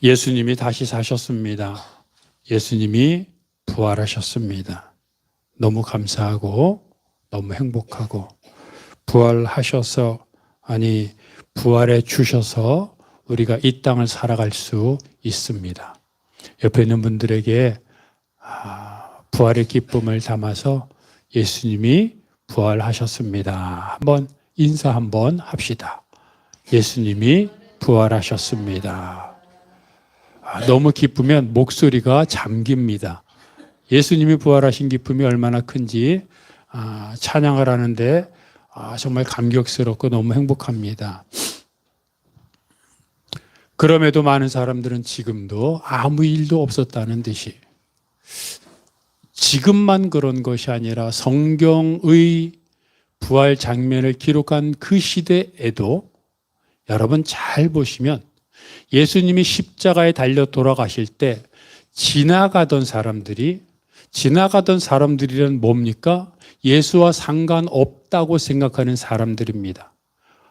예수님이 다시 사셨습니다. 예수님이 부활하셨습니다. 너무 감사하고 너무 행복하고 부활하셔서 부활해 주셔서 우리가 이 땅을 살아갈 수 있습니다. 옆에 있는 분들에게 부활의 기쁨을 담아서 예수님이 부활하셨습니다. 한번 인사 한번 합시다. 예수님이 부활하셨습니다. 너무 기쁘면 목소리가 잠깁니다. 예수님이 부활하신 기쁨이 얼마나 큰지 찬양을 하는데 정말 감격스럽고 너무 행복합니다. 그럼에도 많은 사람들은 지금도 아무 일도 없었다는 듯이, 지금만 그런 것이 아니라 성경의 부활 장면을 기록한 그 시대에도 여러분 잘 보시면 예수님이 십자가에 달려 돌아가실 때 지나가던 사람들이란 뭡니까? 예수와 상관없다고 생각하는 사람들입니다.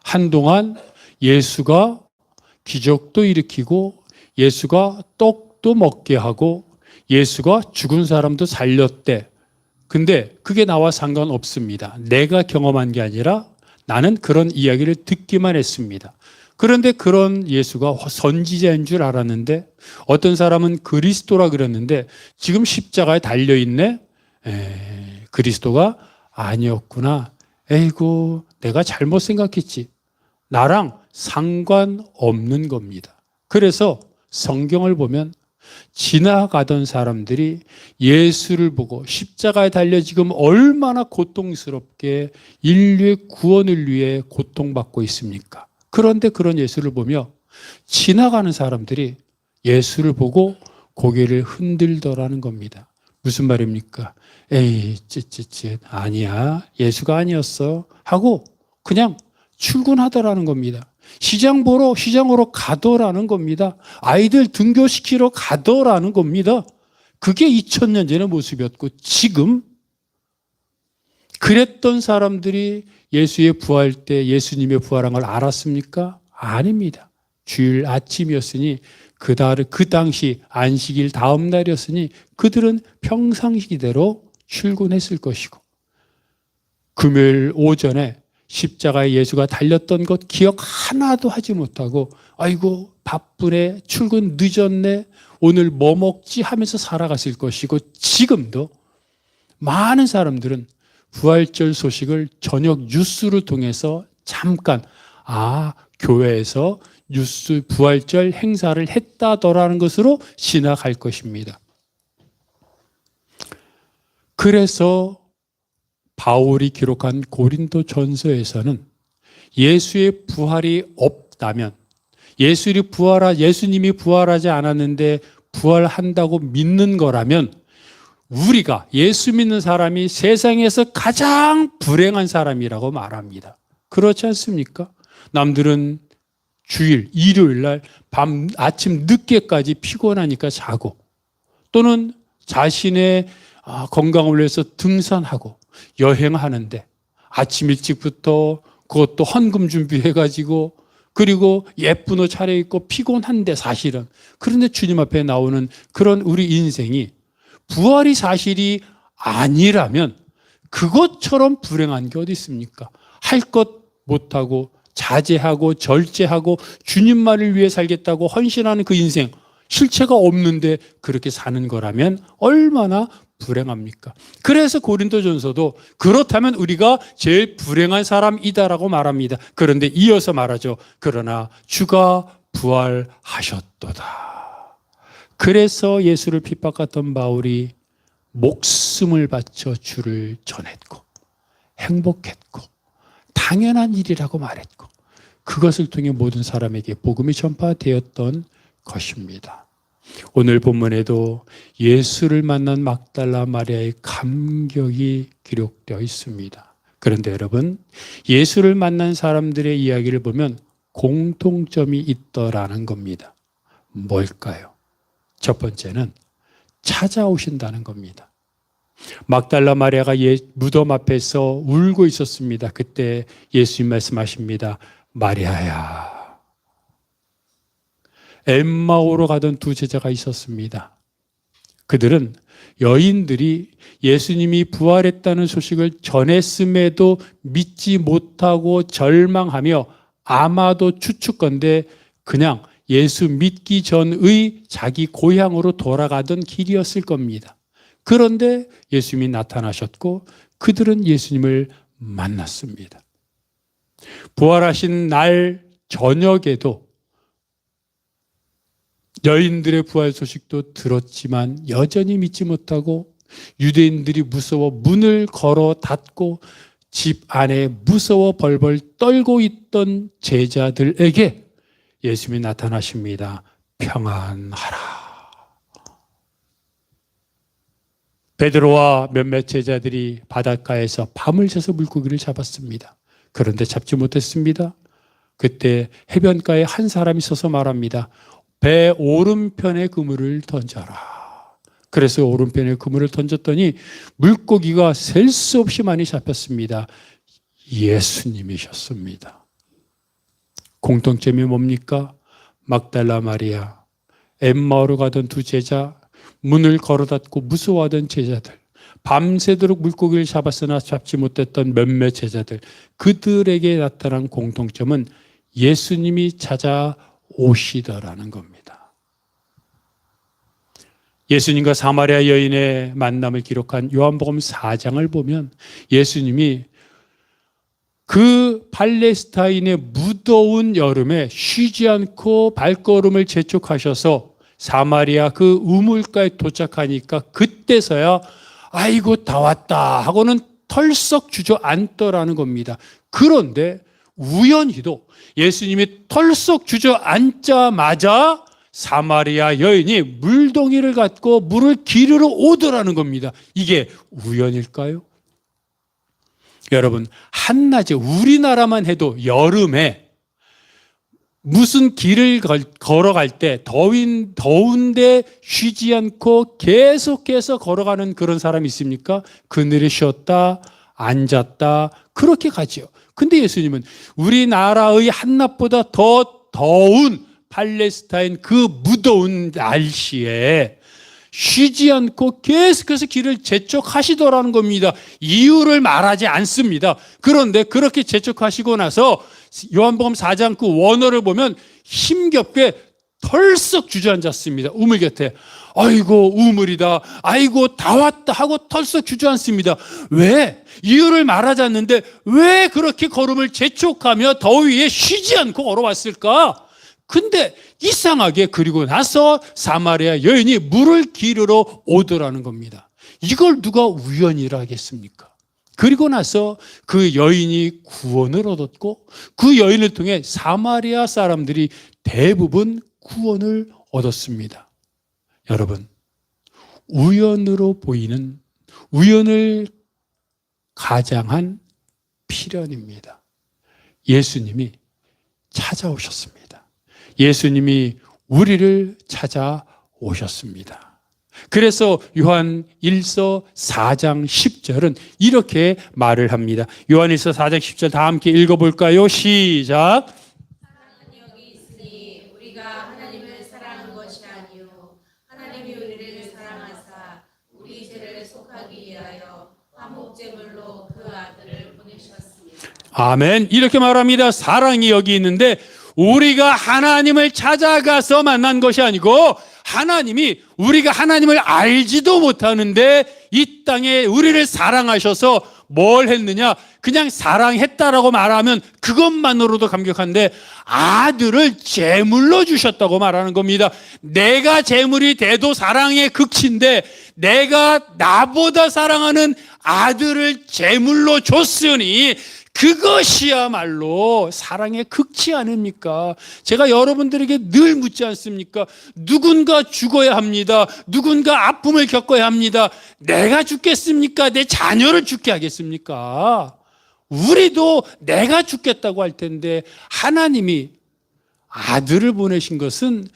한동안 예수가 기적도 일으키고 예수가 떡도 먹게 하고 예수가 죽은 사람도 살렸대. 근데 그게 나와 상관없습니다. 내가 경험한 게 아니라 나는 그런 이야기를 듣기만 했습니다. 그런데 그런 예수가 선지자인 줄 알았는데 어떤 사람은 그리스도라 그랬는데 지금 십자가에 달려있네? 그리스도가 아니었구나. 에이구, 내가 잘못 생각했지. 나랑 상관없는 겁니다. 그래서 성경을 보면 지나가던 사람들이 예수를 보고 십자가에 달려 지금 얼마나 고통스럽게 인류의 구원을 위해 고통받고 있습니까? 그런데 그런 예수를 보며 지나가는 사람들이 예수를 보고 고개를 흔들더라는 겁니다. 무슨 말입니까? 에이, 찌찌찌, 아니야, 예수가 아니었어 하고 그냥 출근하더라는 겁니다. 시장으로 가더라는 겁니다. 아이들 등교시키러 가더라는 겁니다. 그게 2000년 전의 모습이었고 지금 그랬던 사람들이 예수의 부활 때 예수님의 부활한 걸 알았습니까? 아닙니다. 주일 아침이었으니 그 당시 안식일 다음 날이었으니 그들은 평상시대로 출근했을 것이고 금요일 오전에 십자가에 예수가 달렸던 것 기억 하나도 하지 못하고 아이고 바쁘네, 출근 늦었네, 오늘 뭐 먹지 하면서 살아갔을 것이고 지금도 많은 사람들은 부활절 소식을 저녁 뉴스를 통해서 잠깐 교회에서 뉴스 부활절 행사를 했다더라는 것으로 지나갈 것입니다. 그래서 바울이 기록한 고린도 전서에서는 예수의 부활이 없다면, 예수님이 부활하지 않았는데 부활한다고 믿는 거라면 우리가 예수 믿는 사람이 세상에서 가장 불행한 사람이라고 말합니다. 그렇지 않습니까? 남들은 주일, 일요일 날 아침 늦게까지 피곤하니까 자고 또는 자신의 건강을 위해서 등산하고 여행하는데 아침 일찍부터 그것도 헌금 준비해가지고 그리고 예쁜 옷 차려입고 피곤한데 사실은 그런데 주님 앞에 나오는 그런 우리 인생이 부활이 사실이 아니라면 그것처럼 불행한 게 어디 있습니까? 할 것 못하고 자제하고 절제하고 주님만을 위해 살겠다고 헌신하는 그 인생 실체가 없는데 그렇게 사는 거라면 얼마나 불행합니까? 그래서 고린도전서도 그렇다면 우리가 제일 불행한 사람이다라고 말합니다. 그런데 이어서 말하죠. 그러나 주가 부활하셨도다. 그래서 예수를 핍박했던 바울이 목숨을 바쳐 주를 전했고 행복했고 당연한 일이라고 말했고 그것을 통해 모든 사람에게 복음이 전파되었던 것입니다. 오늘 본문에도 예수를 만난 막달라 마리아의 감격이 기록되어 있습니다. 그런데 여러분, 예수를 만난 사람들의 이야기를 보면 공통점이 있더라는 겁니다. 뭘까요? 첫 번째는 찾아오신다는 겁니다. 막달라 마리아가 무덤 앞에서 울고 있었습니다. 그때 예수님 말씀하십니다. 마리아야. 엠마오로 가던 두 제자가 있었습니다. 그들은 여인들이 예수님이 부활했다는 소식을 전했음에도 믿지 못하고 절망하며 아마도 추측건대 그냥 예수 믿기 전의 자기 고향으로 돌아가던 길이었을 겁니다. 그런데 예수님이 나타나셨고 그들은 예수님을 만났습니다. 부활하신 날 저녁에도 여인들의 부활 소식도 들었지만 여전히 믿지 못하고 유대인들이 무서워 문을 걸어 닫고 집 안에 무서워 벌벌 떨고 있던 제자들에게 예수님이 나타나십니다. 평안하라. 베드로와 몇몇 제자들이 바닷가에서 밤을 새서 물고기를 잡았습니다. 그런데 잡지 못했습니다. 그때 해변가에 한 사람이 서서 말합니다. 배 오른편에 그물을 던져라. 그래서 오른편에 그물을 던졌더니 물고기가 셀 수 없이 많이 잡혔습니다. 예수님이셨습니다. 공통점이 뭡니까? 막달라 마리아, 엠마오로 가던 두 제자, 문을 걸어 닫고 무서워하던 제자들, 밤새도록 물고기를 잡았으나 잡지 못했던 몇몇 제자들, 그들에게 나타난 공통점은 예수님이 찾아오시더라는 겁니다. 예수님과 사마리아 여인의 만남을 기록한 요한복음 4장을 보면 예수님이 그 팔레스타인의 무더운 여름에 쉬지 않고 발걸음을 재촉하셔서 사마리아 그 우물가에 도착하니까 그때서야 아이고 다 왔다 하고는 털썩 주저앉더라는 겁니다. 그런데 우연히도 예수님이 털썩 주저앉자마자 사마리아 여인이 물동이를 갖고 물을 기르러 오더라는 겁니다. 이게 우연일까요? 여러분, 한낮에 우리나라만 해도 여름에 무슨 길을 걸어갈 때 더운데 쉬지 않고 계속해서 걸어가는 그런 사람이 있습니까? 그늘에 쉬었다 앉았다 그렇게 가지요. 근데 예수님은 우리나라의 한낮보다 더 더운 팔레스타인 그 무더운 날씨에 쉬지 않고 계속해서 길을 재촉하시더라는 겁니다. 이유를 말하지 않습니다. 그런데 그렇게 재촉하시고 나서 요한복음 4장 그 원어를 보면 힘겹게 털썩 주저앉았습니다. 우물 곁에. 아이고 우물이다. 아이고 다 왔다 하고 털썩 주저앉습니다. 왜? 이유를 말하지 않는데 왜 그렇게 걸음을 재촉하며 더위에 쉬지 않고 걸어왔을까? 근데 이상하게 그리고 나서 사마리아 여인이 물을 기르러 오더라는 겁니다. 이걸 누가 우연이라 하겠습니까? 그리고 나서 그 여인이 구원을 얻었고 그 여인을 통해 사마리아 사람들이 대부분 구원을 얻었습니다. 여러분, 우연으로 보이는 우연을 가장한 필연입니다. 예수님이 찾아오셨습니다. 예수님이 우리를 찾아오셨습니다. 그래서 요한 1서 4장 10절은 이렇게 말을 합니다. 요한 1서 4장 10절 다 함께 읽어볼까요? 시작. 사랑은 여기 있으니 우리가 하나님을 사랑한 것이 아니요 하나님이 우리를 사랑하사 우리 죄를 속하기 위하여 화목제물로 그 아들을 보내셨습니다. 아멘. 이렇게 말합니다. 사랑이 여기 있는데 우리가 하나님을 찾아가서 만난 것이 아니고 하나님이 우리가 하나님을 알지도 못하는데 이 땅에 우리를 사랑하셔서 뭘 했느냐? 그냥 사랑했다라고 말하면 그것만으로도 감격한데 아들을 제물로 주셨다고 말하는 겁니다. 내가 제물이 돼도 사랑의 극치인데 내가 나보다 사랑하는 아들을 제물로 줬으니 그것이야말로 사랑의 극치 아닙니까? 제가 여러분들에게 늘 묻지 않습니까? 누군가 죽어야 합니다. 누군가 아픔을 겪어야 합니다. 내가 죽겠습니까? 내 자녀를 죽게 하겠습니까? 우리도 내가 죽겠다고 할 텐데 하나님이 아들을 보내신 것은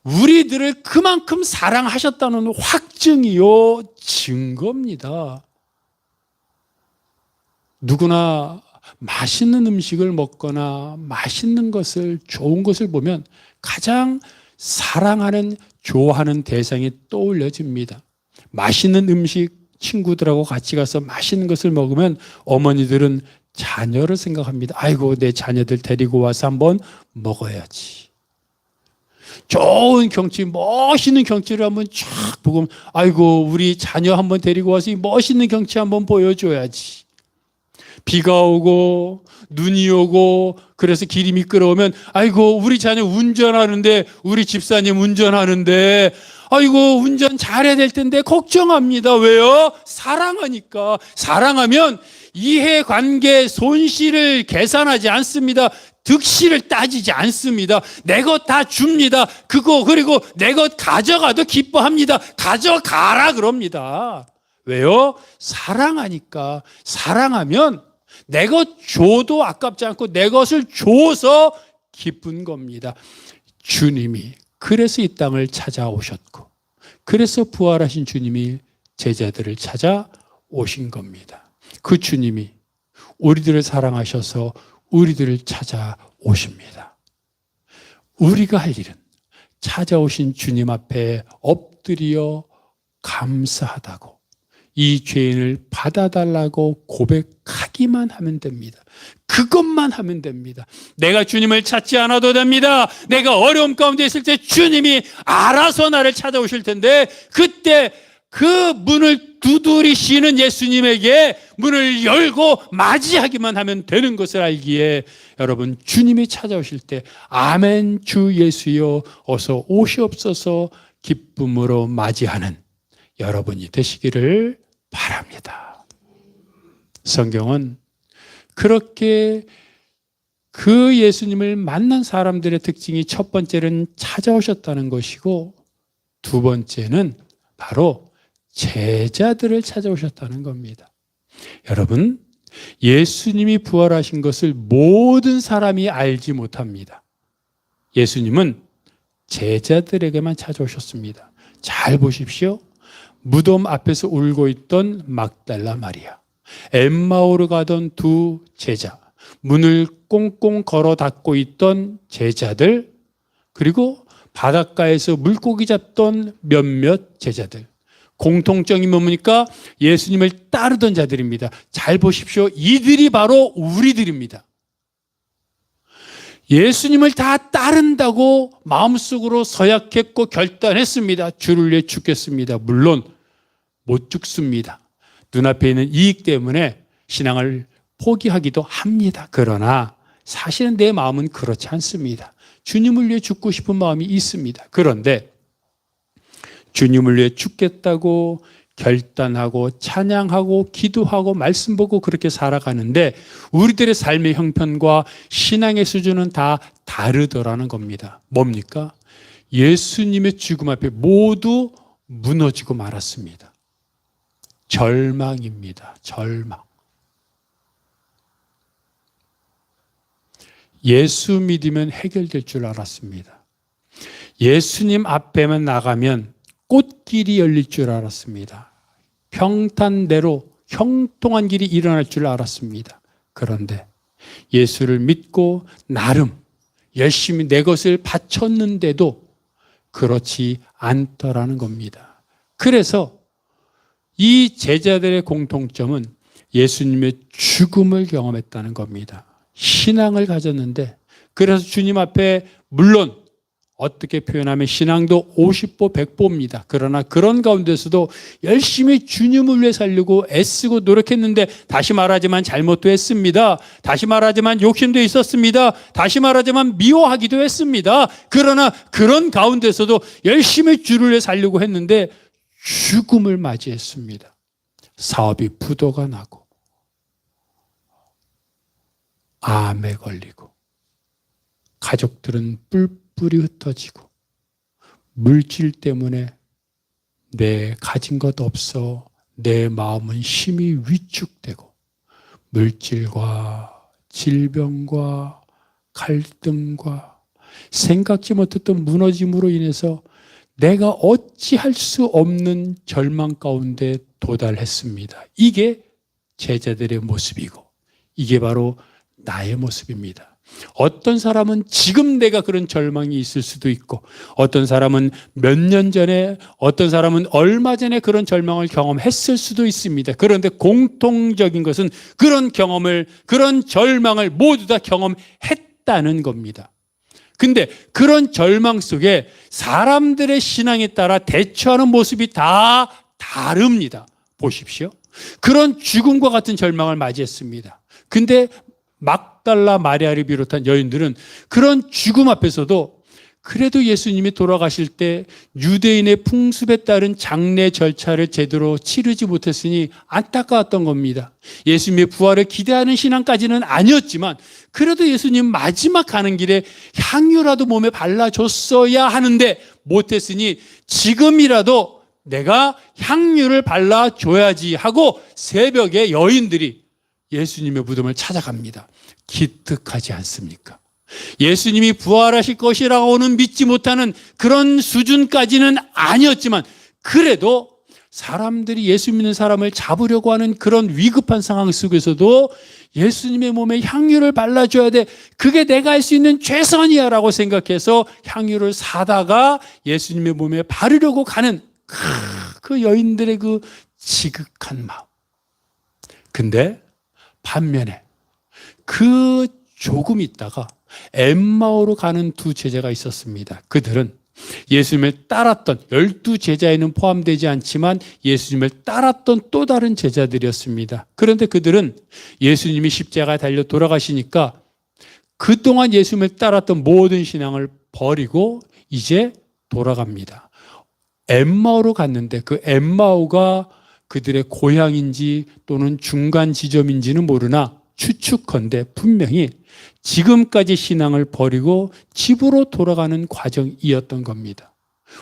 우리들을 그만큼 사랑하셨다는 확증이요, 증거입니다. 누구나 맛있는 음식을 먹거나 맛있는 것을, 좋은 것을 보면 가장 사랑하는, 좋아하는 대상이 떠올려집니다. 맛있는 음식, 친구들하고 같이 가서 맛있는 것을 먹으면 어머니들은 자녀를 생각합니다. 아이고, 내 자녀들 데리고 와서 한번 먹어야지. 좋은 경치, 멋있는 경치를 한번 쫙 보고, 아이고, 우리 자녀 한번 데리고 와서 이 멋있는 경치 한번 보여줘야지. 비가 오고 눈이 오고 그래서 길이 미끄러우면, 아이고, 우리 자녀 운전하는데, 우리 집사님 운전하는데, 아이고, 운전 잘해야 될 텐데 걱정합니다. 왜요? 사랑하니까. 사랑하면 이해관계 손실을 계산하지 않습니다. 득실을 따지지 않습니다. 내 것 다 줍니다. 그리고 내 것 가져가도 기뻐합니다. 가져가라 그럽니다. 왜요? 사랑하니까. 사랑하면 내 것 줘도 아깝지 않고 내 것을 줘서 기쁜 겁니다. 주님이 그래서 이 땅을 찾아오셨고, 그래서 부활하신 주님이 제자들을 찾아오신 겁니다. 그 주님이 우리들을 사랑하셔서 우리들을 찾아오십니다. 우리가 할 일은 찾아오신 주님 앞에 엎드려 감사하다고, 이 죄인을 받아달라고 고백하기만 하면 됩니다. 그것만 하면 됩니다. 내가 주님을 찾지 않아도 됩니다. 내가 어려움 가운데 있을 때 주님이 알아서 나를 찾아오실 텐데, 그때 그 문을 두드리시는 예수님에게 문을 열고 맞이하기만 하면 되는 것을 알기에, 여러분, 주님이 찾아오실 때 아멘 주 예수여 어서 오시옵소서 기쁨으로 맞이하는 여러분이 되시기를 바랍니다. 성경은 그렇게 그 예수님을 만난 사람들의 특징이, 첫 번째는 찾아오셨다는 것이고, 두 번째는 바로 제자들을 찾아오셨다는 겁니다. 여러분, 예수님이 부활하신 것을 모든 사람이 알지 못합니다. 예수님은 제자들에게만 찾아오셨습니다. 잘 보십시오. 무덤 앞에서 울고 있던 막달라 마리아, 엠마오로 가던 두 제자, 문을 꽁꽁 걸어 닫고 있던 제자들, 그리고 바닷가에서 물고기 잡던 몇몇 제자들. 공통점이 뭡니까? 예수님을 따르던 자들입니다. 잘 보십시오. 이들이 바로 우리들입니다. 예수님을 다 따른다고 마음속으로 서약했고 결단했습니다. 주를 위해 죽겠습니다. 물론 못 죽습니다. 눈앞에 있는 이익 때문에 신앙을 포기하기도 합니다. 그러나 사실은 내 마음은 그렇지 않습니다. 주님을 위해 죽고 싶은 마음이 있습니다. 그런데 주님을 위해 죽겠다고 결단하고 찬양하고 기도하고 말씀 보고 그렇게 살아가는데, 우리들의 삶의 형편과 신앙의 수준은 다 다르더라는 겁니다. 뭡니까? 예수님의 죽음 앞에 모두 무너지고 말았습니다. 절망입니다. 절망. 예수 믿으면 해결될 줄 알았습니다. 예수님 앞에만 나가면 꽃길이 열릴 줄 알았습니다. 평탄대로 형통한 길이 일어날 줄 알았습니다. 그런데 예수를 믿고 나름 열심히 내 것을 바쳤는데도 그렇지 않더라는 겁니다. 그래서 이 제자들의 공통점은 예수님의 죽음을 경험했다는 겁니다. 신앙을 가졌는데, 그래서 주님 앞에 물론 어떻게 표현하면 신앙도 50보 100보입니다. 그러나 그런 가운데서도 열심히 주님을 위해 살려고 애쓰고 노력했는데, 다시 말하지만 잘못도 했습니다. 다시 말하지만 욕심도 있었습니다. 다시 말하지만 미워하기도 했습니다. 그러나 그런 가운데서도 열심히 주를 위해 살려고 했는데 죽음을 맞이했습니다. 사업이 부도가 나고 암에 걸리고 가족들은 뿔뿔이 흩어지고 물질 때문에 내 가진 것 없어 내 마음은 심히 위축되고 물질과 질병과 갈등과 생각지 못했던 무너짐으로 인해서 내가 어찌할 수 없는 절망 가운데 도달했습니다. 이게 제자들의 모습이고 이게 바로 나의 모습입니다. 어떤 사람은 지금 내가 그런 절망이 있을 수도 있고, 어떤 사람은 몇 년 전에, 어떤 사람은 얼마 전에 그런 절망을 경험했을 수도 있습니다. 그런데 공통적인 것은 그런 경험을, 그런 절망을 모두 다 경험했다는 겁니다. 근데 그런 절망 속에 사람들의 신앙에 따라 대처하는 모습이 다 다릅니다. 보십시오. 그런 죽음과 같은 절망을 맞이했습니다. 근데 막달라 마리아를 비롯한 여인들은 그런 죽음 앞에서도 그래도 예수님이 돌아가실 때 유대인의 풍습에 따른 장례 절차를 제대로 치르지 못했으니 안타까웠던 겁니다. 예수님의 부활을 기대하는 신앙까지는 아니었지만 그래도 예수님 마지막 가는 길에 향유라도 몸에 발라줬어야 하는데 못했으니 지금이라도 내가 향유를 발라줘야지 하고 새벽에 여인들이 예수님의 무덤을 찾아갑니다. 기특하지 않습니까? 예수님이 부활하실 것이라고는 믿지 못하는 그런 수준까지는 아니었지만 그래도 사람들이 예수 믿는 사람을 잡으려고 하는 그런 위급한 상황 속에서도 예수님의 몸에 향유를 발라줘야 돼. 그게 내가 할 수 있는 최선이야 라고 생각해서 향유를 사다가 예수님의 몸에 바르려고 가는 그 여인들의 그 지극한 마음. 근데 반면에 그 조금 있다가 엠마오로 가는 두 제자가 있었습니다. 그들은 예수님을 따랐던 12제자에는 포함되지 않지만 예수님을 따랐던 또 다른 제자들이었습니다. 그런데 그들은 예수님이 십자가에 달려 돌아가시니까 그동안 예수님을 따랐던 모든 신앙을 버리고 이제 돌아갑니다. 엠마오로 갔는데 그 엠마오가 그들의 고향인지 또는 중간 지점인지는 모르나 추측컨대 분명히 지금까지 신앙을 버리고 집으로 돌아가는 과정이었던 겁니다.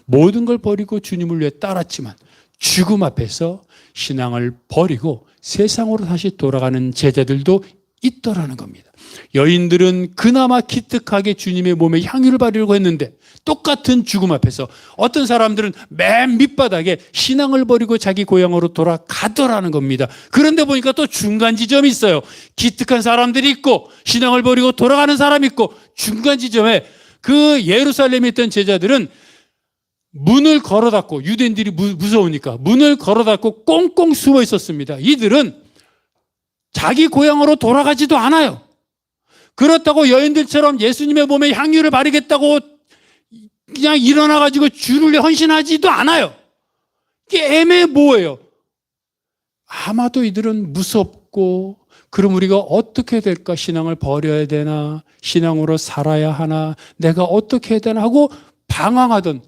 모든 걸 버리고 주님을 위해 따랐지만 죽음 앞에서 신앙을 버리고 세상으로 다시 돌아가는 제자들도 있더라는 겁니다. 여인들은 그나마 기특하게 주님의 몸에 향유를 바르려고 했는데 똑같은 죽음 앞에서 어떤 사람들은 맨 밑바닥에 신앙을 버리고 자기 고향으로 돌아가더라는 겁니다. 그런데 보니까 또 중간 지점이 있어요. 기특한 사람들이 있고 신앙을 버리고 돌아가는 사람이 있고 중간 지점에 그 예루살렘에 있던 제자들은 문을 걸어 닫고 유대인들이 무서우니까 문을 걸어 닫고 꽁꽁 숨어 있었습니다. 이들은 자기 고향으로 돌아가지도 않아요. 그렇다고 여인들처럼 예수님의 몸에 향유를 바르겠다고 그냥 일어나가지고 주를 위해 헌신하지도 않아요. 이게 애매모호해요. 아마도 이들은 무섭고 그럼 우리가 어떻게 될까? 신앙을 버려야 되나? 신앙으로 살아야 하나? 내가 어떻게 해야 되나? 하고 방황하던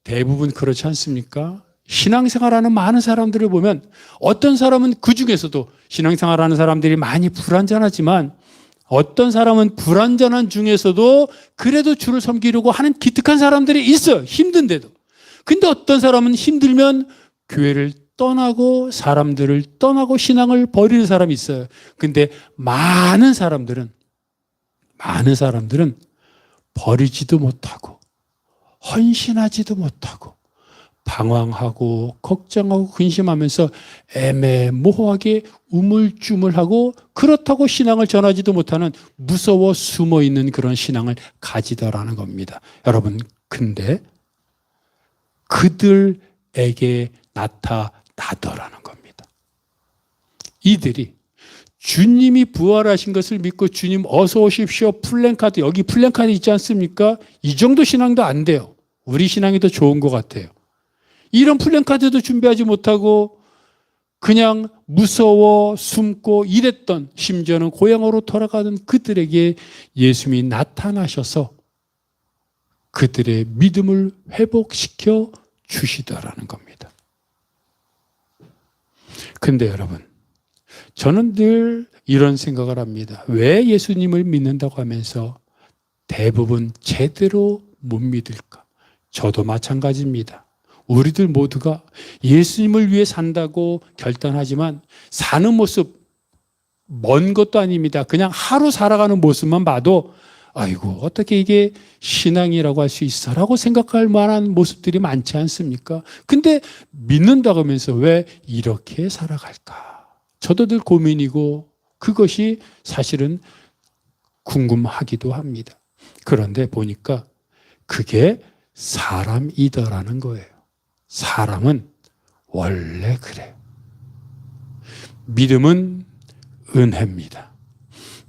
대부분 그렇지 않습니까? 신앙생활하는 많은 사람들을 보면 어떤 사람은 그 중에서도 신앙생활하는 사람들이 많이 불완전하지만 어떤 사람은 불완전한 중에서도 그래도 주를 섬기려고 하는 기특한 사람들이 있어요. 힘든데도. 근데 어떤 사람은 힘들면 교회를 떠나고 사람들을 떠나고 신앙을 버리는 사람이 있어요. 근데 많은 사람들은 버리지도 못하고 헌신하지도 못하고 방황하고 걱정하고 근심하면서 애매모호하게 우물쭈물하고 그렇다고 신앙을 전하지도 못하는 무서워 숨어있는 그런 신앙을 가지더라는 겁니다. 여러분, 근데 그들에게 나타나더라는 겁니다. 이들이 주님이 부활하신 것을 믿고 주님 어서 오십시오 플랜카드, 여기 플랜카드 있지 않습니까? 이 정도 신앙도 안 돼요. 우리 신앙이 더 좋은 것 같아요. 이런 플랜카드도 준비하지 못하고 그냥 무서워 숨고 이랬던, 심지어는 고향으로 돌아가는 그들에게 예수님이 나타나셔서 그들의 믿음을 회복시켜 주시더라는 겁니다. 근데 여러분, 저는 늘 이런 생각을 합니다. 왜 예수님을 믿는다고 하면서 대부분 제대로 못 믿을까? 저도 마찬가지입니다. 우리들 모두가 예수님을 위해 산다고 결단하지만 사는 모습 먼 것도 아닙니다. 그냥 하루 살아가는 모습만 봐도 아이고 어떻게 이게 신앙이라고 할 수 있어 라고 생각할 만한 모습들이 많지 않습니까? 근데 믿는다고 하면서 왜 이렇게 살아갈까? 저도 늘 고민이고 그것이 사실은 궁금하기도 합니다. 그런데 보니까 그게 사람이더라는 거예요. 사람은 원래 그래요. 믿음은 은혜입니다.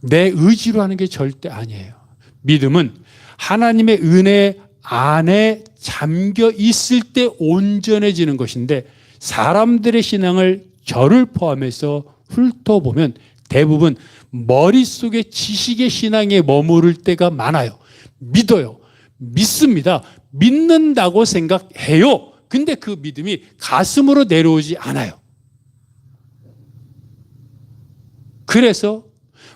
내 의지로 하는 게 절대 아니에요. 믿음은 하나님의 은혜 안에 잠겨 있을 때 온전해지는 것인데, 사람들의 신앙을 저를 포함해서 훑어보면 대부분 머릿속에 지식의 신앙에 머무를 때가 많아요. 믿어요. 믿습니다. 믿는다고 생각해요. 근데 그 믿음이 가슴으로 내려오지 않아요. 그래서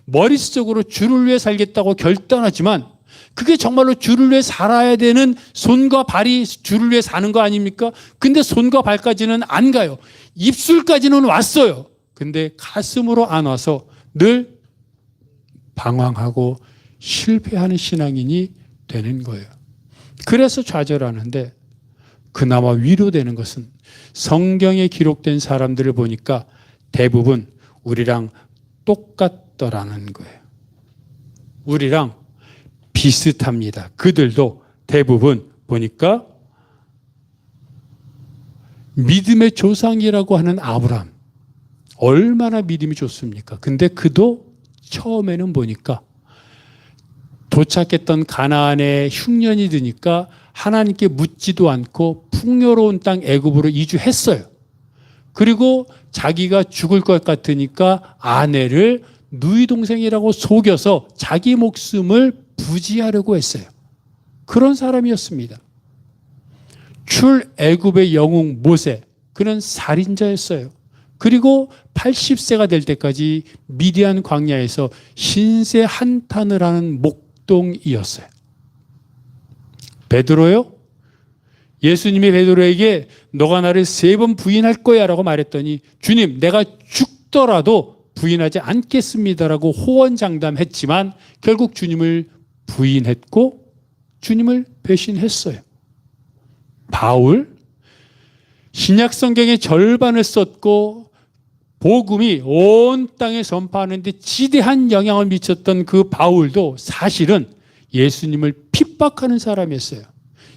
머릿속으로 주를 위해 살겠다고 결단하지만 그게 정말로 주를 위해 살아야 되는 손과 발이 주를 위해 사는 거 아닙니까? 근데 손과 발까지는 안 가요. 입술까지는 왔어요. 근데 가슴으로 안 와서 늘 방황하고 실패하는 신앙인이 되는 거예요. 그래서 좌절하는데, 그나마 위로되는 것은 성경에 기록된 사람들을 보니까 대부분 우리랑 똑같더라는 거예요. 우리랑 비슷합니다. 그들도 대부분 보니까 믿음의 조상이라고 하는 아브라함, 얼마나 믿음이 좋습니까? 근데 그도 처음에는 보니까 도착했던 가나안에 흉년이 드니까 하나님께 묻지도 않고 풍요로운 땅 애굽으로 이주했어요. 그리고 자기가 죽을 것 같으니까 아내를 누이 동생이라고 속여서 자기 목숨을 부지하려고 했어요. 그런 사람이었습니다. 출애굽의 영웅 모세, 그는 살인자였어요. 그리고 80세가 될 때까지 미디안 광야에서 신세 한탄을 하는 목동이었어요. 베드로요? 예수님이 베드로에게 너가 나를 3번 부인할 거야 라고 말했더니, 주님, 내가 죽더라도 부인하지 않겠습니다라고 호언장담했지만 결국 주님을 부인했고 주님을 배신했어요. 바울, 신약 성경의 절반을 썼고 복음이 온 땅에 전파하는데 지대한 영향을 미쳤던 그 바울도 사실은 예수님을 핍박하는 사람이었어요.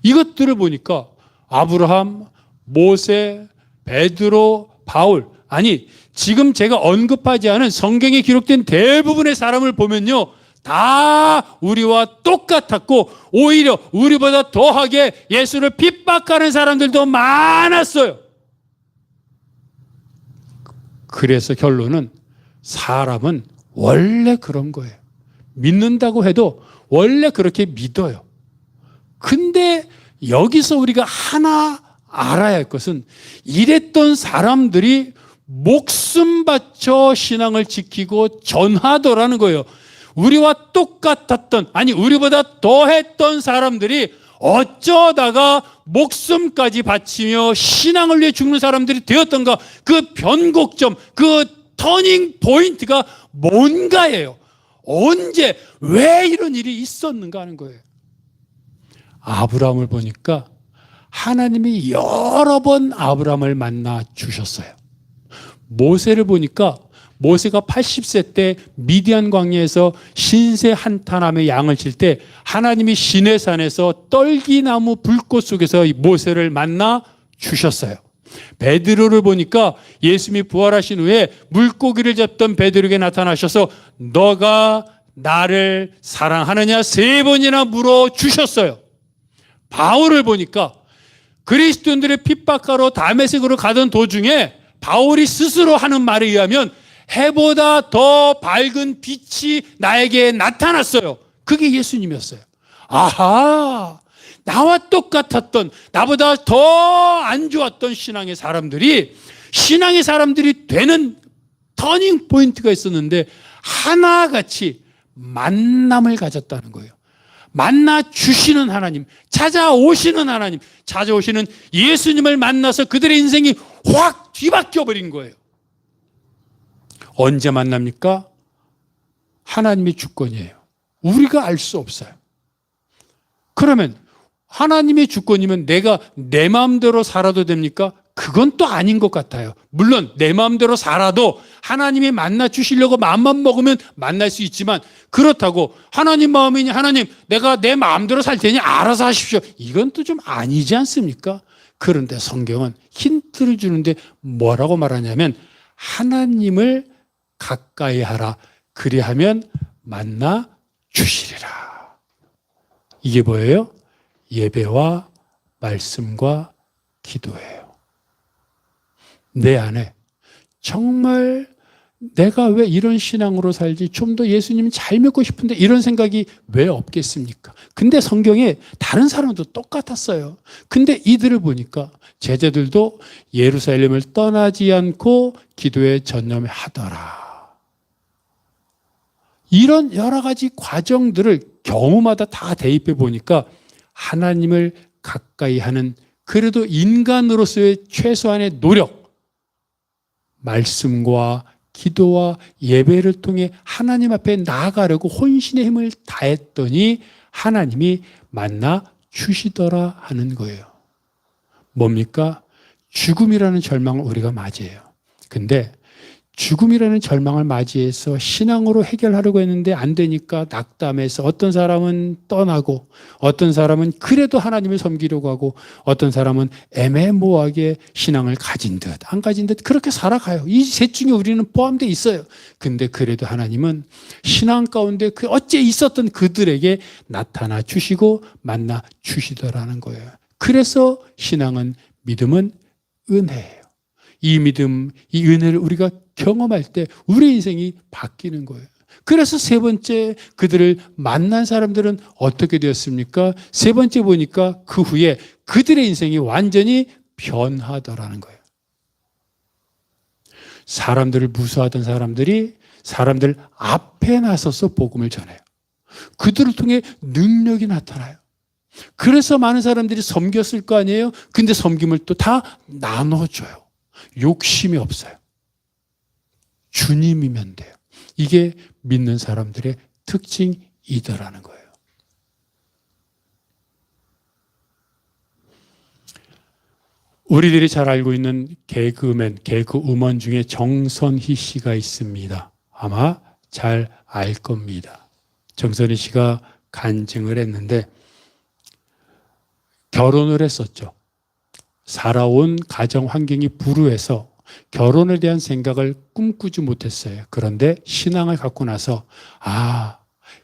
이것들을 보니까 아브라함, 모세, 베드로, 바울, 아니 지금 제가 언급하지 않은 성경에 기록된 대부분의 사람을 보면요, 다 우리와 똑같았고 오히려 우리보다 더하게 예수를 핍박하는 사람들도 많았어요. 그래서 결론은 사람은 원래 그런 거예요. 믿는다고 해도 원래 그렇게 믿어요. 근데 여기서 우리가 하나 알아야 할 것은, 이랬던 사람들이 목숨 바쳐 신앙을 지키고 전하더라는 거예요. 우리와 똑같았던, 아니 우리보다 더했던 사람들이 어쩌다가 목숨까지 바치며 신앙을 위해 죽는 사람들이 되었던가, 그 변곡점, 그 터닝 포인트가 뭔가예요. 언제, 왜 이런 일이 있었는가 하는 거예요. 아브라함을 보니까 하나님이 여러 번 아브라함을 만나 주셨어요. 모세를 보니까 모세가 80세 때 미디안 광야에서 신세 한탄하며 양을 칠 때 하나님이 시내산에서 떨기나무 불꽃 속에서 모세를 만나 주셨어요. 베드로를 보니까 예수님이 부활하신 후에 물고기를 잡던 베드로에게 나타나셔서 너가 나를 사랑하느냐 3번이나 물어주셨어요. 바울을 보니까 그리스도인들의 핍박하러 다메섹으로 가던 도중에 바울이 스스로 하는 말에 의하면 해보다 더 밝은 빛이 나에게 나타났어요. 그게 예수님이었어요. 아하, 나와 똑같았던, 나보다 더 안 좋았던 신앙의 사람들이 되는 터닝 포인트가 있었는데 하나같이 만남을 가졌다는 거예요. 만나 주시는 하나님, 찾아오시는 하나님, 찾아오시는 예수님을 만나서 그들의 인생이 확 뒤바뀌어 버린 거예요. 언제 만납니까? 하나님의 주권이에요. 우리가 알 수 없어요. 그러면 하나님의 주권이면 내가 내 마음대로 살아도 됩니까? 그건 또 아닌 것 같아요. 물론 내 마음대로 살아도 하나님이 만나 주시려고 마음만 먹으면 만날 수 있지만, 그렇다고 하나님 마음이니 하나님 내가 내 마음대로 살 테니 알아서 하십시오, 이건 또 좀 아니지 않습니까? 그런데 성경은 힌트를 주는데 뭐라고 말하냐면 하나님을 가까이 하라, 그리하면 만나 주시리라. 이게 뭐예요? 예배와 말씀과 기도예요. 내 안에 정말 내가 왜 이런 신앙으로 살지, 좀 더 예수님 잘 믿고 싶은데 이런 생각이 왜 없겠습니까? 근데 성경에 다른 사람도 똑같았어요. 근데 이들을 보니까 제자들도 예루살렘을 떠나지 않고 기도에 전념하더라. 이런 여러 가지 과정들을 경우마다 다 대입해 보니까 하나님을 가까이 하는, 그래도 인간으로서의 최소한의 노력, 말씀과 기도와 예배를 통해 하나님 앞에 나아가려고 혼신의 힘을 다했더니 하나님이 만나 주시더라 하는 거예요. 뭡니까? 죽음이라는 절망을 우리가 맞이해요. 근데 죽음이라는 절망을 맞이해서 신앙으로 해결하려고 했는데 안 되니까 낙담해서 어떤 사람은 떠나고, 어떤 사람은 그래도 하나님을 섬기려고 하고, 어떤 사람은 애매모호하게 신앙을 가진 듯 안 가진 듯 그렇게 살아가요. 이 셋 중에 우리는 포함되어 있어요. 근데 그래도 하나님은 신앙 가운데 그 어째 있었던 그들에게 나타나 주시고 만나 주시더라는 거예요. 그래서 신앙은, 믿음은 은혜예요. 이 믿음, 이 은혜를 우리가 경험할 때 우리 인생이 바뀌는 거예요. 그래서 세 번째, 그들을 만난 사람들은 어떻게 되었습니까? 세 번째 보니까 그 후에 그들의 인생이 완전히 변하더라는 거예요. 사람들을 무수하던 사람들이 사람들 앞에 나서서 복음을 전해요. 그들을 통해 능력이 나타나요. 그래서 많은 사람들이 섬겼을 거 아니에요? 근데 섬김을 또 다 나눠줘요. 욕심이 없어요. 주님이면 돼요. 이게 믿는 사람들의 특징이더라는 거예요. 우리들이 잘 알고 있는 개그맨, 개그우먼 중에 정선희 씨가 있습니다. 아마 잘 알 겁니다. 정선희 씨가 간증을 했는데 결혼을 했었죠. 살아온 가정 환경이 불우해서 결혼에 대한 생각을 꿈꾸지 못했어요. 그런데 신앙을 갖고 나서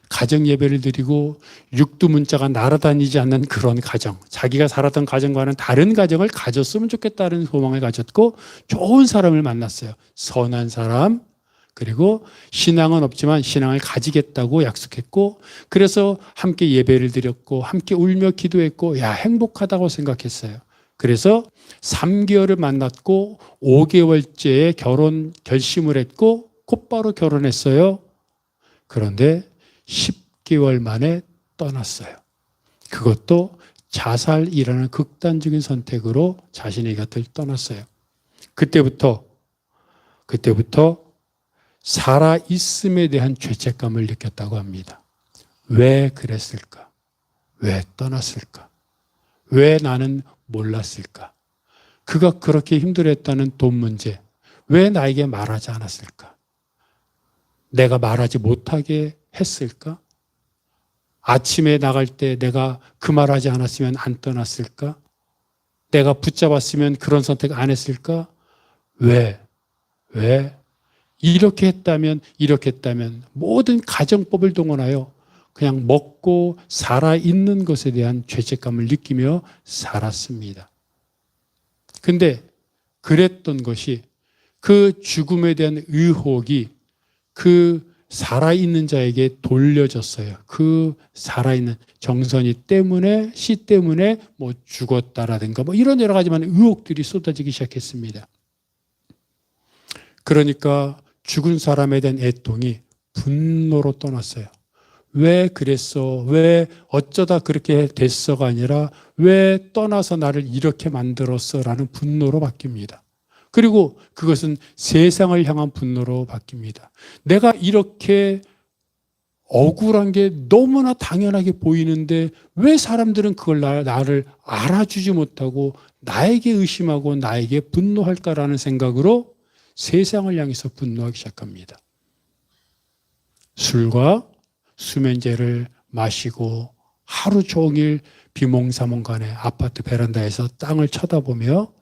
가정 예배를 드리고 육두문자가 날아다니지 않는 그런 가정, 자기가 살았던 가정과는 다른 가정을 가졌으면 좋겠다는 소망을 가졌고 좋은 사람을 만났어요. 선한 사람, 그리고 신앙은 없지만 신앙을 가지겠다고 약속했고, 그래서 함께 예배를 드렸고 함께 울며 기도했고 행복하다고 생각했어요. 그래서 3개월을 만났고 5개월째에 결혼 결심을 했고 곧바로 결혼했어요. 그런데 10개월 만에 떠났어요. 그것도 자살이라는 극단적인 선택으로 자신의 곁을 떠났어요. 그때부터 살아있음에 대한 죄책감을 느꼈다고 합니다. 왜 그랬을까? 왜 떠났을까? 왜 나는 몰랐을까? 그가 그렇게 힘들어했다는 돈 문제, 왜 나에게 말하지 않았을까? 내가 말하지 못하게 했을까? 아침에 나갈 때 내가 그 말하지 않았으면 안 떠났을까? 내가 붙잡았으면 그런 선택 안 했을까? 왜? 이렇게 했다면 모든 가정법을 동원하여 그냥 먹고 살아있는 것에 대한 죄책감을 느끼며 살았습니다. 근데 그랬던 것이 그 죽음에 대한 의혹이 그 살아있는 자에게 돌려졌어요. 그 살아있는 정선이 때문에, 씨 때문에 죽었다라든가 이런 여러 가지만 의혹들이 쏟아지기 시작했습니다. 그러니까 죽은 사람에 대한 애통이 분노로 떠났어요. 왜 그랬어? 왜 어쩌다 그렇게 됐어가 아니라 왜 떠나서 나를 이렇게 만들었어? 라는 분노로 바뀝니다. 그리고 그것은 세상을 향한 분노로 바뀝니다. 내가 이렇게 억울한 게 너무나 당연하게 보이는데 왜 사람들은 그걸 나를 알아주지 못하고 나에게 의심하고 나에게 분노할까라는 생각으로 세상을 향해서 분노하기 시작합니다. 술과 수면제를 마시고 하루 종일 비몽사몽간에 아파트 베란다에서 땅을 쳐다보며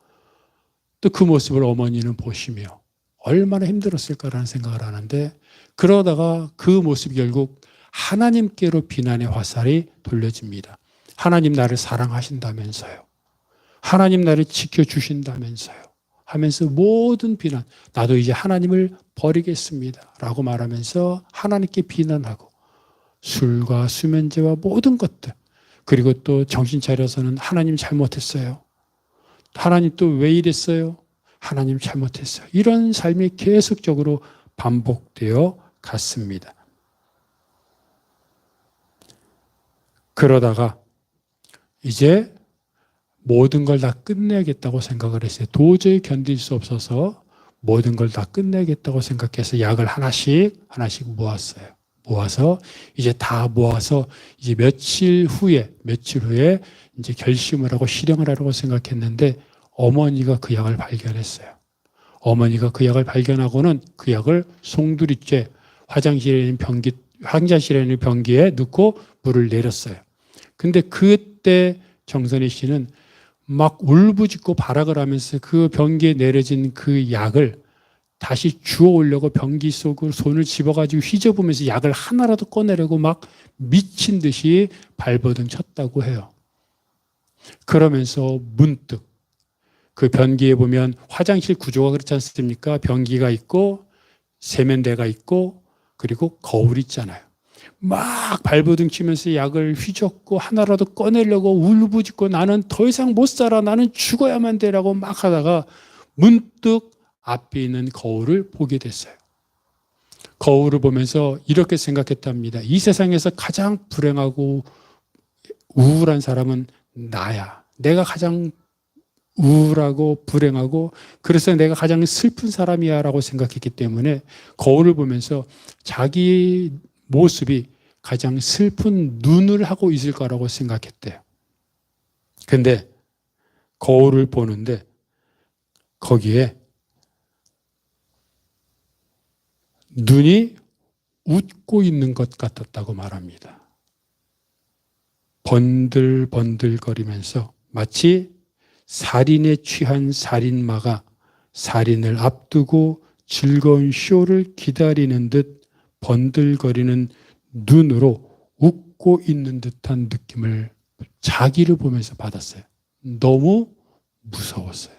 또 그 모습을 어머니는 보시며 얼마나 힘들었을까라는 생각을 하는데, 그러다가 그 모습이 결국 하나님께로 비난의 화살이 돌려집니다. 하나님 나를 사랑하신다면서요. 하나님 나를 지켜주신다면서요. 하면서 모든 비난, 나도 이제 하나님을 버리겠습니다 라고 말하면서 하나님께 비난하고 술과 수면제와 모든 것들, 그리고 또 정신 차려서는 하나님 잘못했어요. 하나님 또 왜 이랬어요? 하나님 잘못했어요. 이런 삶이 계속적으로 반복되어 갔습니다. 그러다가 이제 모든 걸 다 끝내겠다고 생각을 했어요. 도저히 견딜 수 없어서 모든 걸 다 끝내겠다고 생각해서 약을 하나씩 모았어요. 모아서 이제 다 모아서 이제 며칠 후에 이제 결심을 하고 실행을 하려고 생각했는데, 어머니가 그 약을 발견했어요. 어머니가 그 약을 발견하고는 그 약을 송두리째 화장실에 있는 변기에 넣고 물을 내렸어요. 근데 그때 정선희 씨는 막 울부짖고 발악을 하면서 그 변기에 내려진 그 약을 다시 주워 오려고 변기 속으로 손을 집어가지고 휘저으면서 약을 하나라도 꺼내려고 막 미친 듯이 발버둥 쳤다고 해요. 그러면서 문득 그 변기에 보면 화장실 구조가 그렇지 않습니까? 변기가 있고 세면대가 있고 그리고 거울 있잖아요. 막 발버둥 치면서 약을 휘젓고 하나라도 꺼내려고 울부짖고 나는 더 이상 못 살아, 나는 죽어야만 돼라고 막 하다가 문득 앞에 있는 거울을 보게 됐어요. 거울을 보면서 이렇게 생각했답니다. 이 세상에서 가장 불행하고 우울한 사람은 나야. 내가 가장 우울하고 불행하고 그래서 내가 가장 슬픈 사람이야 라고 생각했기 때문에 거울을 보면서 자기 모습이 가장 슬픈 눈을 하고 있을 거라고 생각했대요. 근데 거울을 보는데 거기에 눈이 웃고 있는 것 같았다고 말합니다. 번들번들거리면서 마치 살인에 취한 살인마가 살인을 앞두고 즐거운 쇼를 기다리는 듯 번들거리는 눈으로 웃고 있는 듯한 느낌을 자기를 보면서 받았어요. 너무 무서웠어요.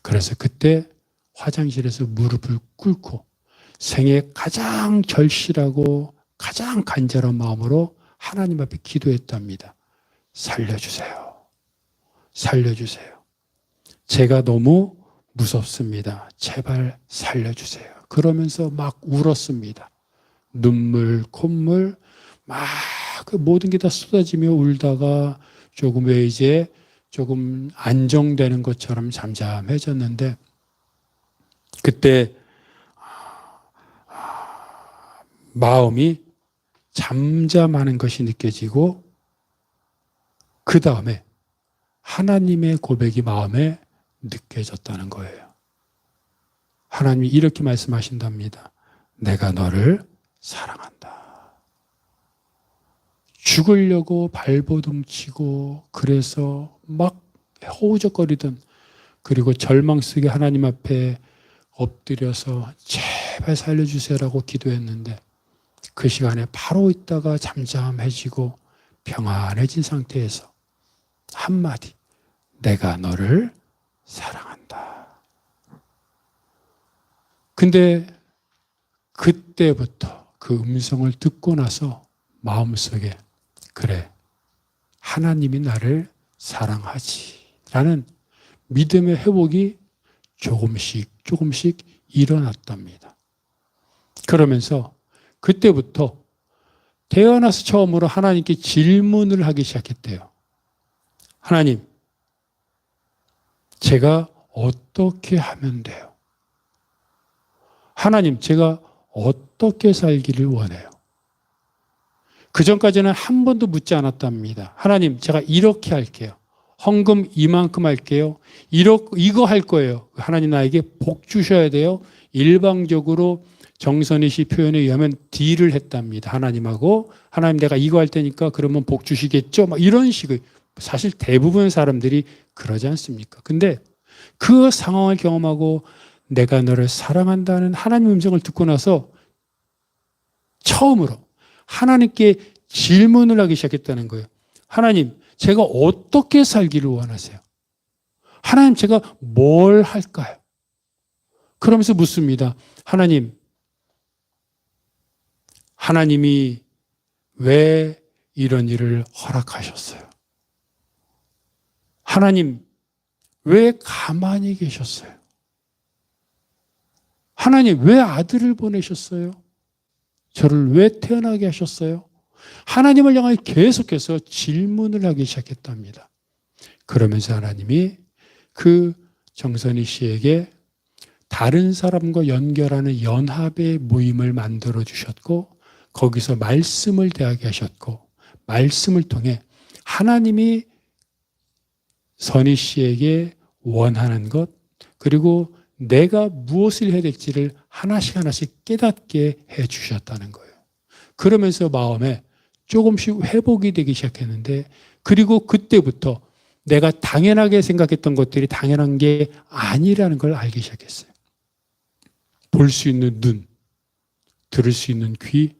그래서 그때 화장실에서 무릎을 꿇고 생애 가장 절실하고 가장 간절한 마음으로 하나님 앞에 기도했답니다. 살려주세요. 살려주세요. 제가 너무 무섭습니다. 제발 살려주세요. 그러면서 막 울었습니다. 눈물, 콧물, 막 그 모든 게 다 쏟아지며 울다가 조금 왜 이제 조금 안정되는 것처럼 잠잠해졌는데 그때 마음이 잠잠하는 것이 느껴지고 그 다음에 하나님의 고백이 마음에 느껴졌다는 거예요. 하나님이 이렇게 말씀하신답니다. 내가 너를 사랑한다. 죽으려고 발버둥치고 그래서 막 허우적거리던 그리고 절망 속에 하나님 앞에 엎드려서 제발 살려주세요라고 기도했는데 그 시간에 바로 있다가 잠잠해지고 평안해진 상태에서 한마디 내가 너를 사랑한다. 근데 그때부터 그 음성을 듣고 나서 마음속에 그래 하나님이 나를 사랑하지 라는 믿음의 회복이 조금씩 일어났답니다. 그러면서 그때부터 태어나서 처음으로 하나님께 질문을 하기 시작했대요. 하나님, 제가 어떻게 하면 돼요? 하나님, 제가 어떻게 살기를 원해요? 그 전까지는 한 번도 묻지 않았답니다. 하나님, 제가 이렇게 할게요. 헌금 이만큼 할게요. 이거 할 거예요. 하나님 나에게 복 주셔야 돼요. 일방적으로 정선희 씨 표현에 의하면 딜을 했답니다. 하나님하고. 하나님 내가 이거 할 테니까 그러면 복 주시겠죠? 막 이런 식의. 사실 대부분 사람들이 그러지 않습니까? 근데 그 상황을 경험하고 내가 너를 사랑한다는 하나님 음성을 듣고 나서 처음으로 하나님께 질문을 하기 시작했다는 거예요. 하나님, 제가 어떻게 살기를 원하세요? 하나님, 제가 뭘 할까요? 그러면서 묻습니다. 하나님이 왜 이런 일을 허락하셨어요? 하나님, 왜 가만히 계셨어요? 하나님, 왜 아들을 보내셨어요? 저를 왜 태어나게 하셨어요? 하나님을 향해 계속해서 질문을 하기 시작했답니다. 그러면서 하나님이 그 정선희 씨에게 다른 사람과 연결하는 연합의 모임을 만들어 주셨고 거기서 말씀을 대하게 하셨고 말씀을 통해 하나님이 선희 씨에게 원하는 것 그리고 내가 무엇을 해야 될지를 하나씩 하나씩 깨닫게 해 주셨다는 거예요. 그러면서 마음에 조금씩 회복이 되기 시작했는데 그리고 그때부터 내가 당연하게 생각했던 것들이 당연한 게 아니라는 걸 알기 시작했어요. 볼 수 있는 눈, 들을 수 있는 귀,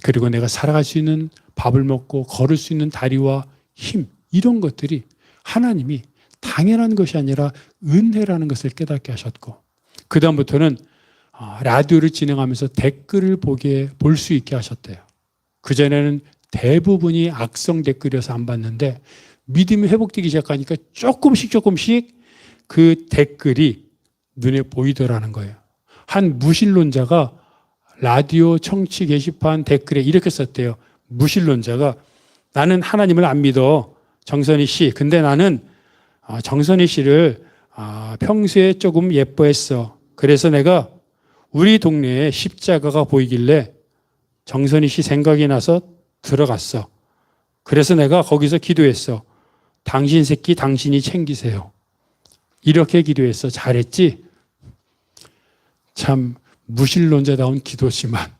그리고 내가 살아갈 수 있는 밥을 먹고 걸을 수 있는 다리와 힘 이런 것들이 하나님이 당연한 것이 아니라 은혜라는 것을 깨닫게 하셨고 그 다음부터는 라디오를 진행하면서 댓글을 볼 수 있게 하셨대요. 그전에는 대부분이 악성 댓글이어서 안 봤는데 믿음이 회복되기 시작하니까 조금씩 그 댓글이 눈에 보이더라는 거예요. 한 무신론자가 라디오 청취 게시판 댓글에 이렇게 썼대요. 무신론자가 나는 하나님을 안 믿어. 정선희 씨. 근데 나는 정선희 씨를 평소에 조금 예뻐했어. 그래서 내가 우리 동네에 십자가가 보이길래 정선희 씨 생각이 나서 들어갔어. 그래서 내가 거기서 기도했어. 당신 새끼 당신이 챙기세요. 이렇게 기도했어. 잘했지? 참 무신론자다운 기도지만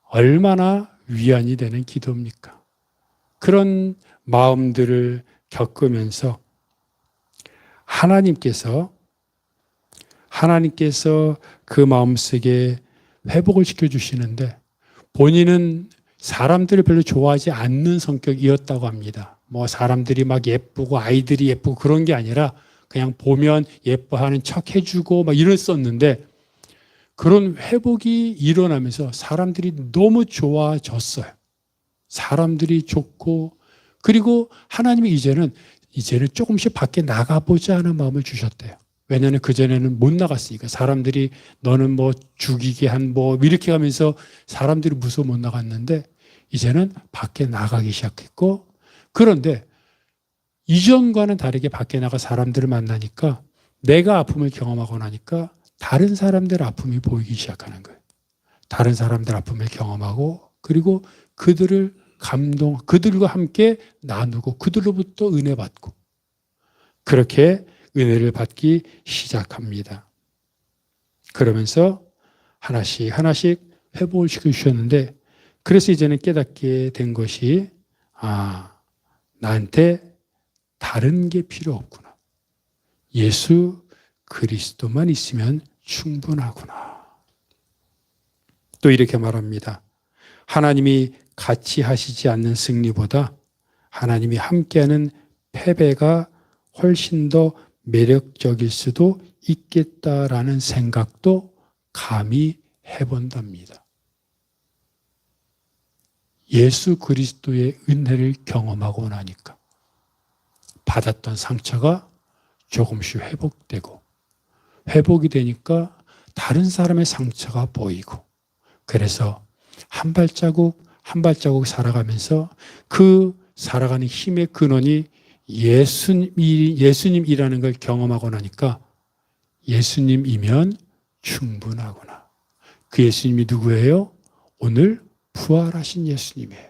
얼마나 위안이 되는 기도입니까? 그런 마음들을 겪으면서 하나님께서 그 마음속에 회복을 시켜주시는데 본인은 사람들을 별로 좋아하지 않는 성격이었다고 합니다. 뭐 사람들이 막 예쁘고 아이들이 예쁘고 그런 게 아니라 그냥 보면 예뻐하는 척 해주고 막 이랬었는데 그런 회복이 일어나면서 사람들이 너무 좋아졌어요. 사람들이 좋고 그리고 하나님이 이제는 조금씩 밖에 나가보자 하는 마음을 주셨대요. 왜냐하면 그전에는 못 나갔으니까 사람들이 너는 뭐 죽이게 한 뭐 이렇게 가면서 사람들이 무서워 못 나갔는데 이제는 밖에 나가기 시작했고 그런데 이전과는 다르게 밖에 나가 사람들을 만나니까 내가 아픔을 경험하고 나니까 다른 사람들 아픔이 보이기 시작하는 거예요. 다른 사람들 아픔을 경험하고 그리고 그들과 함께 나누고 그들로부터 은혜 받고 그렇게 은혜를 받기 시작합니다. 그러면서 하나씩 회복을 시켜주셨는데 그래서 이제는 깨닫게 된 것이 나한테 다른 게 필요 없구나. 예수 그리스도만 있으면 충분하구나. 또 이렇게 말합니다. 하나님이 같이 하시지 않는 승리보다 하나님이 함께하는 패배가 훨씬 더 매력적일 수도 있겠다라는 생각도 감히 해본답니다. 예수 그리스도의 은혜를 경험하고 나니까 받았던 상처가 조금씩 회복이 되니까 다른 사람의 상처가 보이고 그래서 한 발자국 살아가면서 그 살아가는 힘의 근원이 예수님이라는 걸 경험하고 나니까 예수님이면 충분하구나. 그 예수님이 누구예요? 오늘 부활하신 예수님이에요.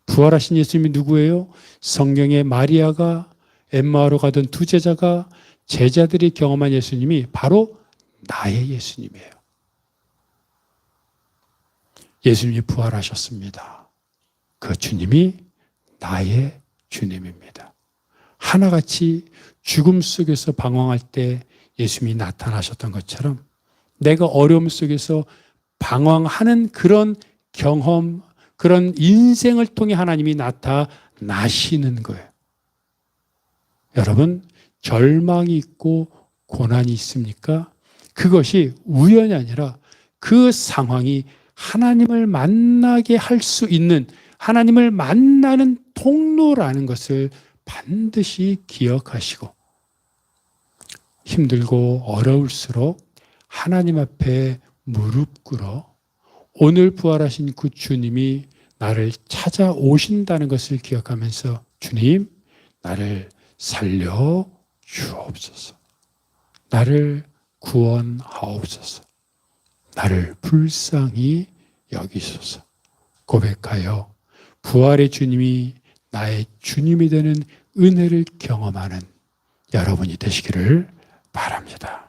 부활하신 예수님이 누구예요? 성경의 마리아가 엠마오로 가던 두 제자가 제자들이 경험한 예수님이 바로 나의 예수님이에요. 예수님이 부활하셨습니다. 그 주님이 나의 주님입니다. 하나같이 죽음 속에서 방황할 때 예수님이 나타나셨던 것처럼 내가 어려움 속에서 방황하는 그런 경험, 그런 인생을 통해 하나님이 나타나시는 거예요. 여러분, 절망이 있고 고난이 있습니까? 그것이 우연이 아니라 그 상황이 하나님을 만나게 할 수 있는, 하나님을 만나는 통로라는 것을 반드시 기억하시고, 힘들고 어려울수록 하나님 앞에 무릎 꿇어 오늘 부활하신 그 주님이 나를 찾아오신다는 것을 기억하면서, 주님, 나를 살려 주옵소서. 나를 구원하옵소서. 나를 불쌍히 여기소서. 고백하여 부활의 주님이 나의 주님이 되는 은혜를 경험하는 여러분이 되시기를 바랍니다.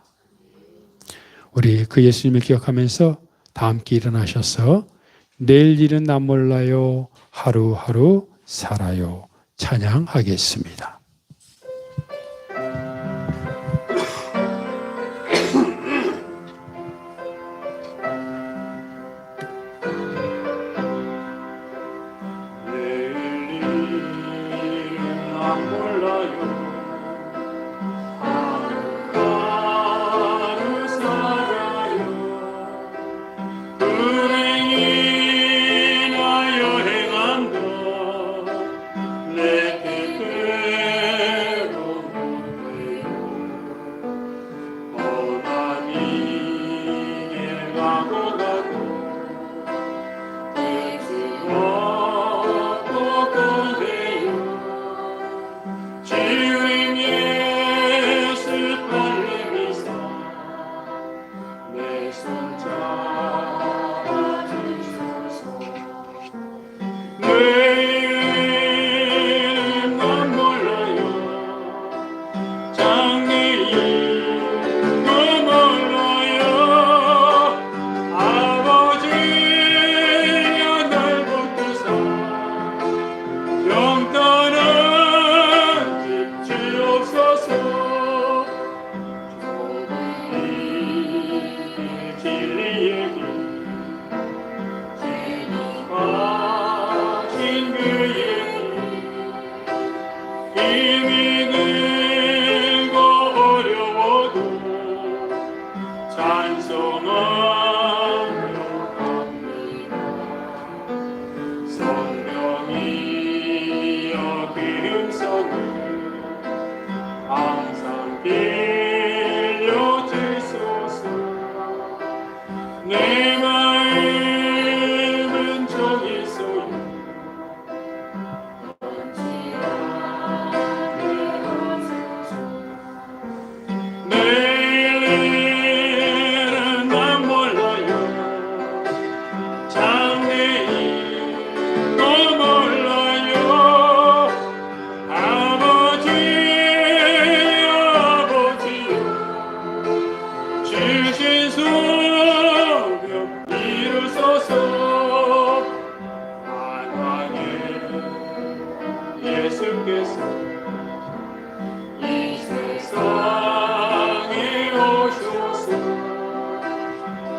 우리 그 예수님을 기억하면서 다 함께 일어나셔서 내일 일은 난 몰라요, 하루하루 살아요 찬양하겠습니다.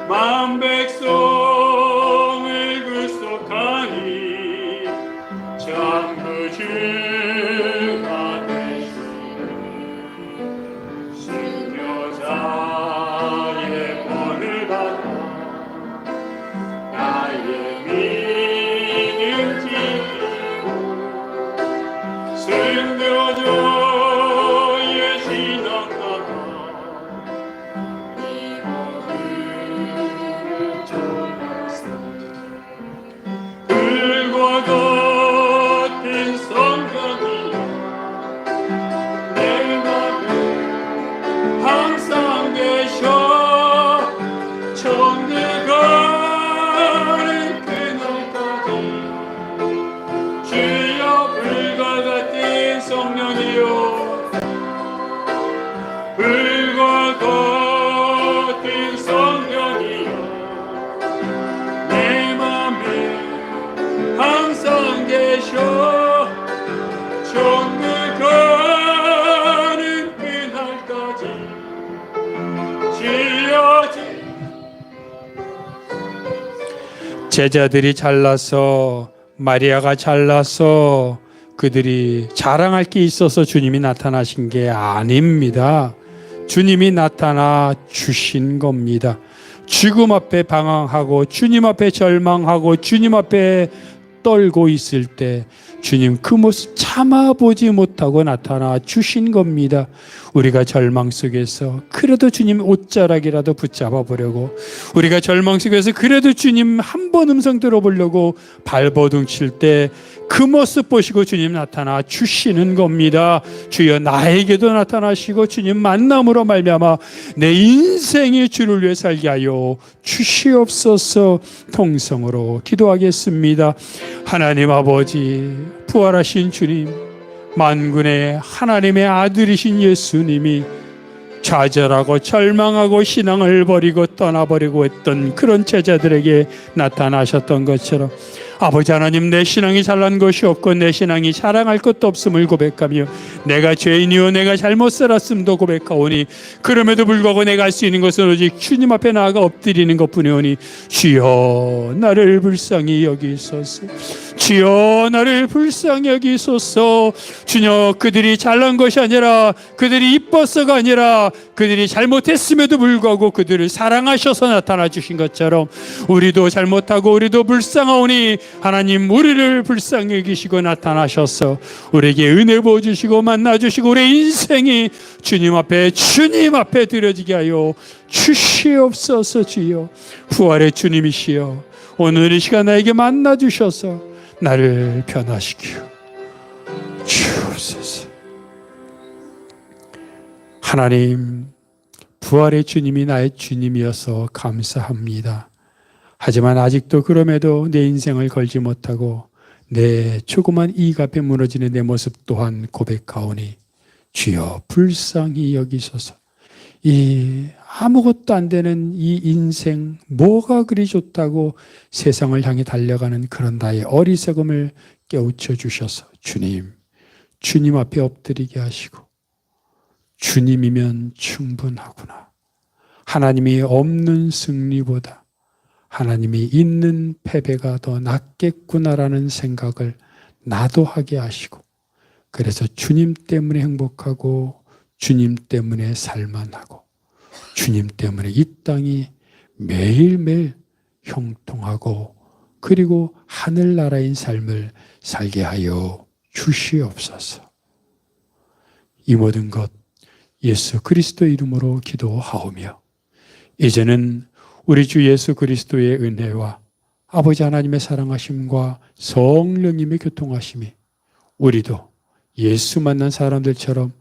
만 백성을 구속하니 참 그 주가 되시니 순교자의 본을 받아 나의 믿음 지키고 순교자의 신앙하다 이 모든 주 제자들이 잘나서, 마리아가 잘나서 그들이 자랑할 게 있어서 주님이 나타나신 게 아닙니다. 주님이 나타나 주신 겁니다. 죽음 앞에 방황하고 주님 앞에 절망하고 주님 앞에 떨고 있을 때 주님 그 모습 참아보지 못하고 나타나 주신 겁니다. 우리가 절망 속에서 그래도 주님 옷자락이라도 붙잡아 보려고, 우리가 절망 속에서 그래도 주님 한 번 음성 들어보려고 발버둥 칠 때 그 모습 보시고 주님 나타나 주시는 겁니다. 주여 나에게도 나타나시고 주님 만남으로 말미암아 내 인생의 주를 위해 살게 하여 주시옵소서. 통성으로 기도하겠습니다. 하나님 아버지, 부활하신 주님, 만군의 하나님의 아들이신 예수님이 좌절하고 절망하고 신앙을 버리고 떠나버리고 했던 그런 제자들에게 나타나셨던 것처럼 아버지 하나님, 내 신앙이 잘난 것이 없고 내 신앙이 자랑할 것도 없음을 고백하며 내가 죄인이요 내가 잘못 살았음도 고백하오니 그럼에도 불구하고 내가 할 수 있는 것은 오직 주님 앞에 나아가 엎드리는 것뿐이오니 주여 나를 불쌍히 여기소서. 주여 나를 불쌍히 여기소서. 주여 그들이 잘난 것이 아니라, 그들이 이뻐서가 아니라 그들이 잘못했음에도 불구하고 그들을 사랑하셔서 나타나 주신 것처럼 우리도 잘못하고 우리도 불쌍하오니 하나님 우리를 불쌍히 여기시고 나타나셔서 우리에게 은혜 부어주시고 만나주시고 우리의 인생이 주님 앞에 드려지게 하여 주시옵소서. 주여 부활의 주님이시여 오늘 이 시간 나에게 만나주셔서 나를 변화시키어 주옵소서. 하나님, 부활의 주님이 나의 주님이어서 감사합니다. 하지만 아직도 그럼에도 내 인생을 걸지 못하고 내 조그만 이익 앞에 무너지는 내 모습 또한 고백하오니 주여 불쌍히 여기소서. 이 아무것도 안 되는 이 인생, 뭐가 그리 좋다고 세상을 향해 달려가는 그런 나의 어리석음을 깨우쳐 주셔서 주님 앞에 엎드리게 하시고 주님이면 충분하구나, 하나님이 없는 승리보다 하나님이 있는 패배가 더 낫겠구나라는 생각을 나도 하게 하시고, 그래서 주님 때문에 행복하고 주님 때문에 살만하고 주님 때문에 이 땅이 매일매일 형통하고 그리고 하늘나라인 삶을 살게 하여 주시옵소서. 이 모든 것 예수 그리스도 이름으로 기도하오며 이제는 우리 주 예수 그리스도의 은혜와 아버지 하나님의 사랑하심과 성령님의 교통하심이 우리도 예수 만난 사람들처럼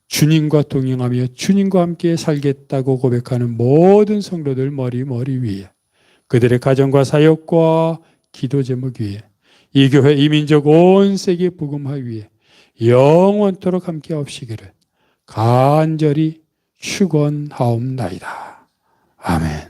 주님과 동행하며 주님과 함께 살겠다고 고백하는 모든 성도들 머리 위에, 그들의 가정과 사역과 기도 제목 위에, 이 교회 이 민족 온 세계 복음화 위에 영원토록 함께 하옵시기를 간절히 축원하옵나이다. 아멘.